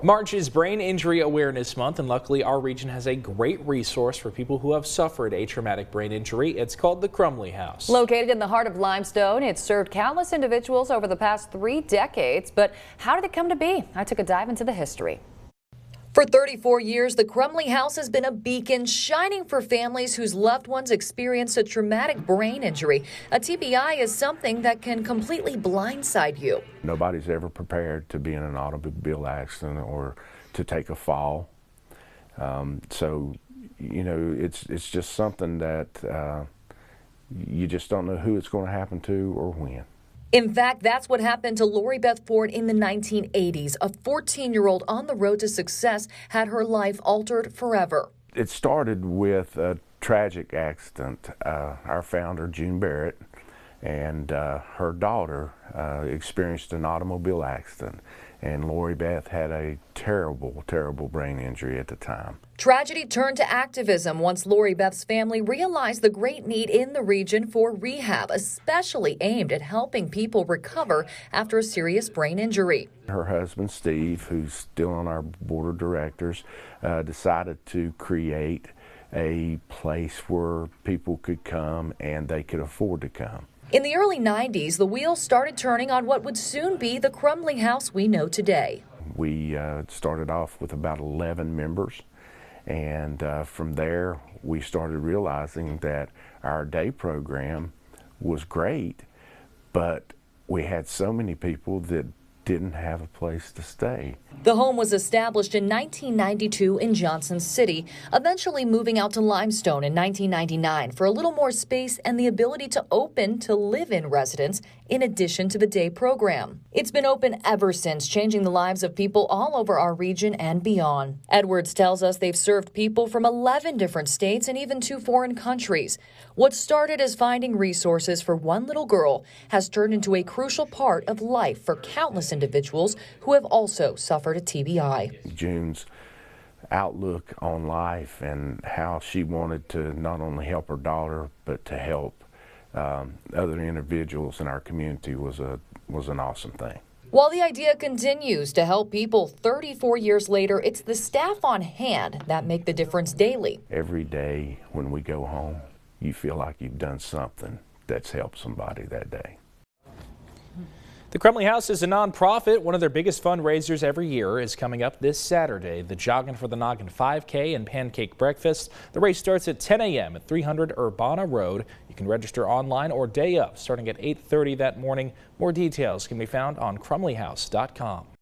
March is Brain Injury Awareness Month, and luckily our region has a great resource for people who have suffered a traumatic brain injury. It's called the Crumley House. Located in the heart of Limestone, it's served countless individuals over the past 3 decades. But how did it come to be? I took a dive into the history. For 34 years, the Crumley House has been a beacon shining for families whose loved ones experience a traumatic brain injury. A TBI is something that can completely blindside you. Nobody's ever prepared to be in an automobile accident or to take a fall. So, you know, it's just something that you just don't know who it's going to happen to or when. In fact, that's what happened to Lori Beth Ford in the 1980s. A 14-year-old on the road to success had her life altered forever. It started with a tragic accident. Our founder, June Barrett, and her daughter experienced an automobile accident, and Lori Beth had a terrible, terrible brain injury at the time. Tragedy turned to activism once Lori Beth's family realized the great need in the region for rehab, especially aimed at helping people recover after a serious brain injury. Her husband, Steve, who's still on our board of directors, decided to create a place where people could come and they could afford to come. In the early 90s, the wheels started turning on what would soon be the Crumley House we know today. We started off with about 11 members, and from there we started realizing that our day program was great, but we had so many people that didn't have a place to stay. The home was established in 1992 in Johnson City, eventually moving out to Limestone in 1999 for a little more space and the ability to open to live-in residents in addition to the day program. It's been open ever since, changing the lives of people all over our region and beyond. Edwards tells us they've served people from 11 different states and even 2 foreign countries. What started as finding resources for one little girl has turned into a crucial part of life for countless individuals who have also suffered a TBI. June's outlook on life and how she wanted to not only help her daughter but to help other individuals in our community was an awesome thing. While the idea continues to help people 34 years later, it's the staff on hand that make the difference daily. Every day when we go home, you feel like you've done something that's helped somebody that day. The Crumley House is a nonprofit. One of their biggest fundraisers every year is coming up this Saturday, the Joggin' for the Noggin 5K and Pancake Breakfast. The race starts at 10 a.m. at 300 Urbana Road. You can register online or day of, starting at 8:30 that morning. More details can be found on crumleyhouse.com.